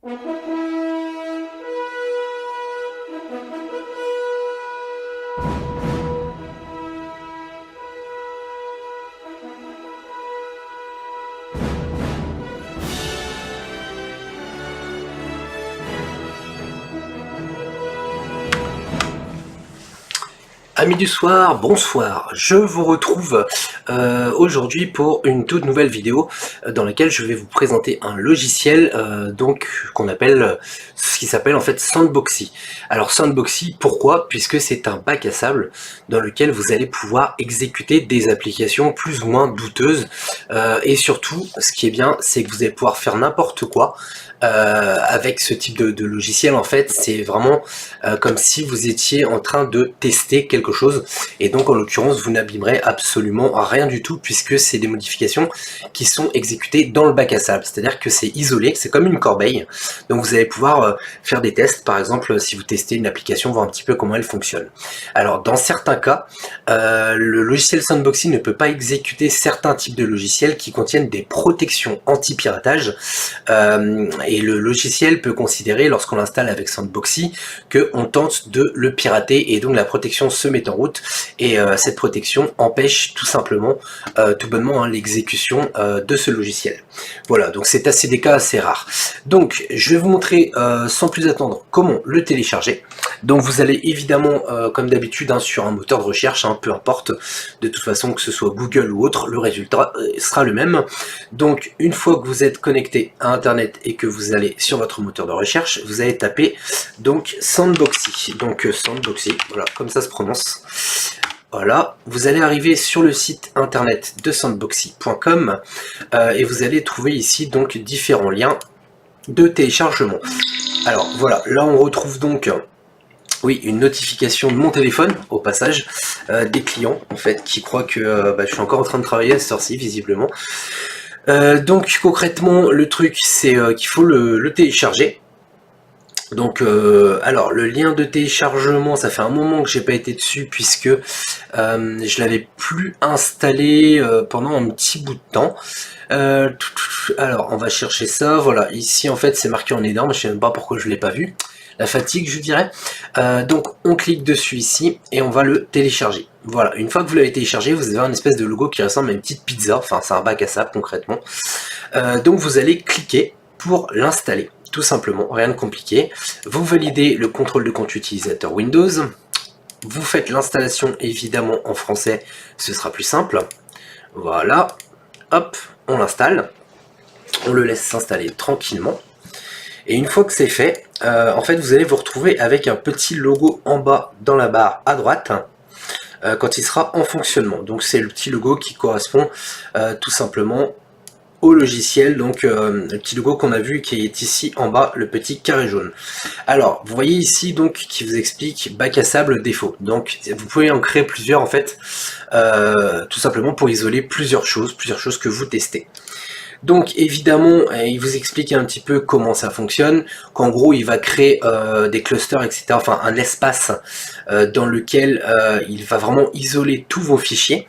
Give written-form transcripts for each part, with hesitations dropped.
Amis du soir, bonsoir, je vous retrouve aujourd'hui pour une toute nouvelle vidéo dans laquelle je vais vous présenter un logiciel donc qu'on appelle, ce qui s'appelle en fait Sandboxy. Alors Sandboxy, pourquoi? Puisque c'est un bac à sable dans lequel vous allez pouvoir exécuter des applications plus ou moins douteuses et surtout, ce qui est bien, c'est que vous allez pouvoir faire n'importe quoi avec ce type de logiciel. En fait, c'est vraiment comme si vous étiez en train de tester quelque chose, et donc en l'occurrence vous n'abîmerez absolument rien du tout puisque c'est des modifications qui sont exécutées dans le bac à sable, c'est-à-dire que c'est isolé, c'est comme une corbeille, donc vous allez pouvoir faire des tests, par exemple si vous testez une application, voir un petit peu comment elle fonctionne. Alors dans certains cas, le logiciel Sandboxy ne peut pas exécuter certains types de logiciels qui contiennent des protections anti-piratage, et le logiciel peut considérer, lorsqu'on l'installe avec Sandboxy, qu'on tente de le pirater, et donc la protection se met en route, et cette protection empêche tout simplement, tout bonnement, l'exécution de ce logiciel. Voilà, donc c'est des cas assez rares. Donc je vais vous montrer sans plus attendre comment le télécharger. Donc vous allez évidemment, comme d'habitude, sur un moteur de recherche, peu importe, de toute façon que ce soit Google ou autre, le résultat sera le même. Donc une fois que vous êtes connecté à internet et que vous allez sur votre moteur de recherche, vous allez taper donc Sandboxy, donc Sandboxy, voilà, comme ça se prononce. Voilà, vous allez arriver sur le site internet de sandboxy.com et vous allez trouver ici donc différents liens de téléchargement. Alors voilà, là on retrouve donc oui, une notification de mon téléphone, au passage, des clients, en fait, qui croient que je suis encore en train de travailler à cette heure-ci, visiblement. Donc, concrètement, le truc, c'est qu'il faut le télécharger. Donc, alors, le lien de téléchargement, ça fait un moment que j'ai pas été dessus, puisque je l'avais plus installé pendant un petit bout de temps. Alors, on va chercher ça, voilà, ici, en fait, c'est marqué en énorme, je sais même pas pourquoi je l'ai pas vu. La fatigue, je dirais. Donc on clique dessus ici et on va le télécharger. Voilà, une fois que vous l'avez téléchargé, vous avez un espèce de logo qui ressemble à une petite pizza, enfin c'est un bac à sable concrètement. Donc vous allez cliquer pour l'installer, tout simplement, rien de compliqué. Vous validez le contrôle de compte utilisateur Windows. Vous faites l'installation évidemment en français, ce sera plus simple. Voilà, hop, on l'installe. On le laisse s'installer tranquillement. Et une fois que c'est fait, en fait vous allez vous retrouver avec un petit logo en bas dans la barre à droite quand il sera en fonctionnement. Donc c'est le petit logo qui correspond tout simplement au logiciel, donc le petit logo qu'on a vu qui est ici en bas, le petit carré jaune. Alors vous voyez ici donc qui vous explique bac à sable défaut. Donc vous pouvez en créer plusieurs en fait, tout simplement pour isoler plusieurs choses que vous testez. Donc évidemment, il vous explique un petit peu comment ça fonctionne, qu'en gros il va créer des clusters, etc. Enfin un espace dans lequel il va vraiment isoler tous vos fichiers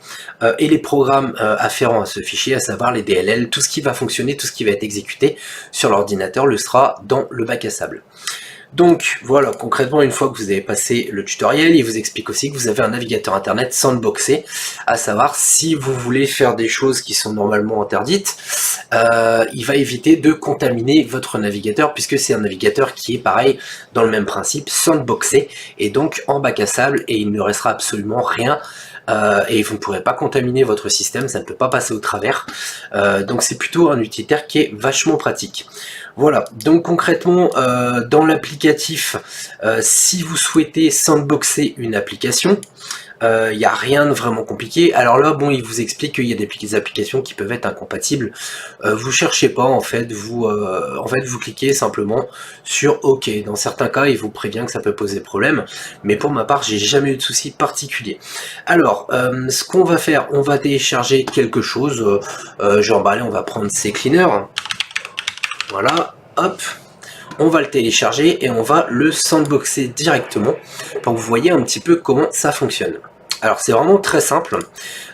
et les programmes afférents à ce fichier, à savoir les DLL, tout ce qui va fonctionner, tout ce qui va être exécuté sur l'ordinateur le sera dans le bac à sable. Donc voilà, concrètement, une fois que vous avez passé le tutoriel, il vous explique aussi que vous avez un navigateur internet sandboxé, à savoir si vous voulez faire des choses qui sont normalement interdites, il va éviter de contaminer votre navigateur, puisque c'est un navigateur qui est pareil, dans le même principe, sandboxé, et donc en bac à sable, et il ne restera absolument rien. Et vous ne pourrez pas contaminer votre système, ça ne peut pas passer au travers. Donc c'est plutôt un utilitaire qui est vachement pratique. Voilà, donc concrètement, dans l'applicatif, si vous souhaitez sandboxer une application, il n'y a rien de vraiment compliqué. Alors là, bon, il vous explique qu'il y a des applications qui peuvent être incompatibles. Vous cherchez pas, en fait, vous cliquez simplement sur OK. Dans certains cas, il vous prévient que ça peut poser problème, mais pour ma part, j'ai jamais eu de souci particulier. Alors, ce qu'on va faire, on va télécharger quelque chose. Genre, allez, on va prendre CCleaner. Voilà, hop. On va le télécharger et on va le sandboxer directement pour que vous voyez un petit peu comment ça fonctionne. Alors c'est vraiment très simple.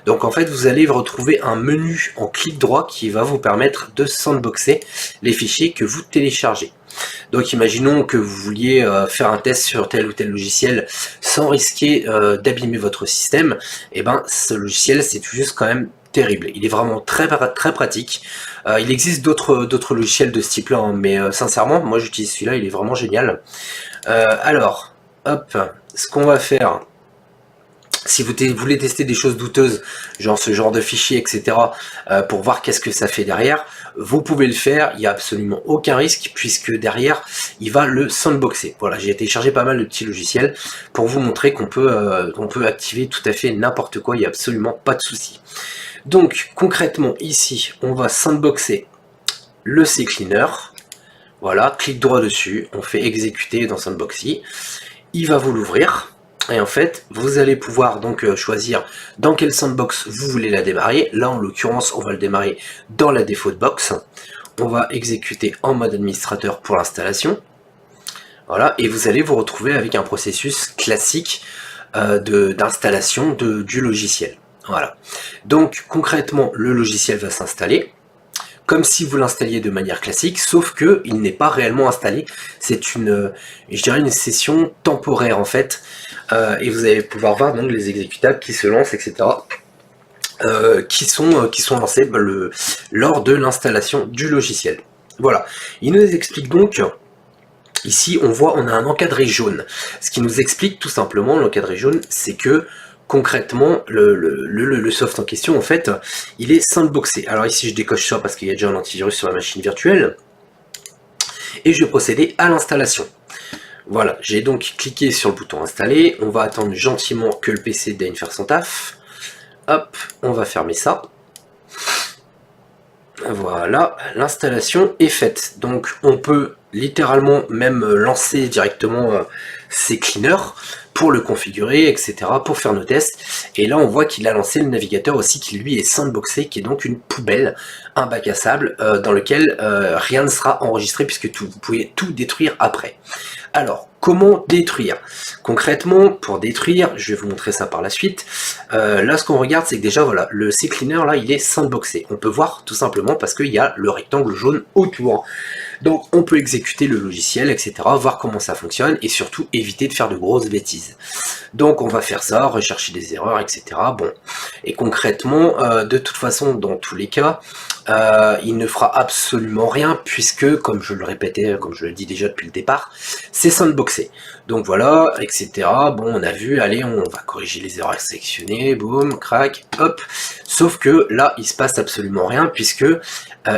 Donc en fait vous allez retrouver un menu en clic droit qui va vous permettre de sandboxer les fichiers que vous téléchargez. Donc imaginons que vous vouliez faire un test sur tel ou tel logiciel sans risquer d'abîmer votre système, et ben ce logiciel c'est juste quand même terrible. Il est vraiment très pratique. Il existe d'autres logiciels de ce type là, hein, mais sincèrement moi j'utilise celui-là, il est vraiment génial. Alors hop, ce qu'on va faire, si vous voulez tester des choses douteuses, genre ce genre de fichier, etc., pour voir qu'est-ce que ça fait derrière, vous pouvez le faire, il n'y a absolument aucun risque, puisque derrière, il va le sandboxer. Voilà, j'ai téléchargé pas mal de petits logiciels pour vous montrer qu'on peut activer tout à fait n'importe quoi, il n'y a absolument pas de souci. Donc, concrètement, ici, on va sandboxer le CCleaner. Voilà, clic droit dessus, on fait exécuter dans Sandboxy. Il va vous l'ouvrir. Et en fait, vous allez pouvoir donc choisir dans quel sandbox vous voulez la démarrer. Là, en l'occurrence, on va le démarrer dans la default box. On va exécuter en mode administrateur pour l'installation. Voilà, et vous allez vous retrouver avec un processus classique d'installation du logiciel. Voilà. Donc, concrètement, le logiciel va s'installer comme si vous l'installiez de manière classique, sauf que il n'est pas réellement installé. C'est je dirais une session temporaire en fait, et vous allez pouvoir voir donc les exécutables qui se lancent, etc., qui sont lancés lors de l'installation du logiciel. Voilà. Il nous explique donc. Ici, on a un encadré jaune. Ce qui nous explique tout simplement, l'encadré jaune, c'est que concrètement, le soft en question, en fait, il est sandboxé. Alors ici, je décoche ça parce qu'il y a déjà un antivirus sur la machine virtuelle. Et je vais procéder à l'installation. Voilà, j'ai donc cliqué sur le bouton installer. On va attendre gentiment que le PC daigne faire son taf. Hop, on va fermer ça. Voilà, l'installation est faite. Donc on peut littéralement même lancer directement CCleaner pour le configurer, etc., pour faire nos tests. Et là on voit qu'il a lancé le navigateur aussi, qui lui est sandboxé, qui est donc une poubelle, un bac à sable dans lequel rien ne sera enregistré, puisque vous pouvez tout détruire après. Alors, comment détruire? Concrètement, pour détruire, je vais vous montrer ça par la suite. Là, ce qu'on regarde, c'est que déjà, voilà, le CCleaner, là, il est sandboxé. On peut voir tout simplement parce qu'il y a le rectangle jaune autour. Donc, on peut exécuter le logiciel, etc., voir comment ça fonctionne et surtout éviter de faire de grosses bêtises. Donc, on va faire ça, rechercher des erreurs, etc. Bon, et concrètement, de toute façon, dans tous les cas, il ne fera absolument rien puisque, comme je le répétais, comme je le dis déjà depuis le départ, c'est sandboxé. Donc voilà, etc. Bon, on a vu, allez, on va corriger les erreurs sélectionnées, boum, crac, hop. Sauf que là, il se passe absolument rien puisque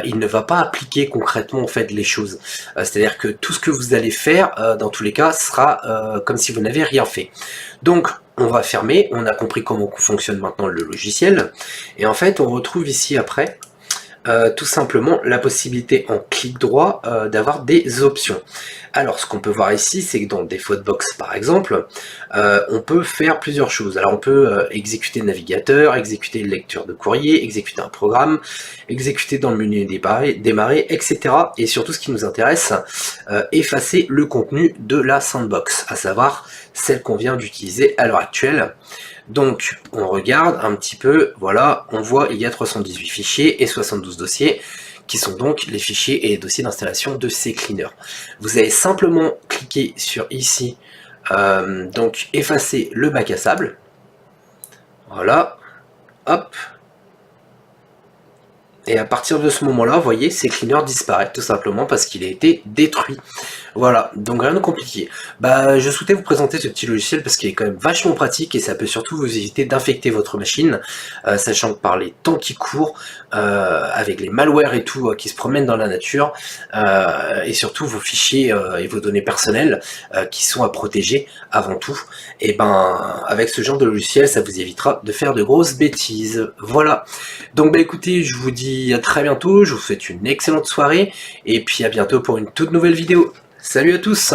il ne va pas appliquer concrètement en fait les choses. C'est-à-dire que tout ce que vous allez faire, dans tous les cas, sera comme si vous n'avez rien fait. Donc, on va fermer. On a compris comment fonctionne maintenant le logiciel. Et en fait, on retrouve ici après tout simplement la possibilité en clic droit d'avoir des options. Alors ce qu'on peut voir ici, c'est que dans Default Box par exemple, on peut faire plusieurs choses. Alors on peut exécuter le navigateur, exécuter le lecteur de courrier, exécuter un programme, exécuter dans le menu démarrer, etc. Et surtout ce qui nous intéresse, effacer le contenu de la sandbox, à savoir celle qu'on vient d'utiliser à l'heure actuelle. Donc on regarde un petit peu, voilà, on voit il y a 318 fichiers et 72 dossiers qui sont donc les fichiers et les dossiers d'installation de CCleaner. Vous allez simplement cliquer sur ici, donc effacer le bac à sable, voilà, hop, et à partir de ce moment-là, vous voyez, CCleaner disparaît tout simplement parce qu'il a été détruit. Voilà, donc rien de compliqué. Bah, je souhaitais vous présenter ce petit logiciel parce qu'il est quand même vachement pratique et ça peut surtout vous éviter d'infecter votre machine, sachant que par les temps qui courent, avec les malwares et tout qui se promènent dans la nature, et surtout vos fichiers et vos données personnelles qui sont à protéger avant tout, et ben avec ce genre de logiciel, ça vous évitera de faire de grosses bêtises. Voilà. Donc bah écoutez, je vous dis à très bientôt, je vous souhaite une excellente soirée, et puis à bientôt pour une toute nouvelle vidéo. Salut à tous!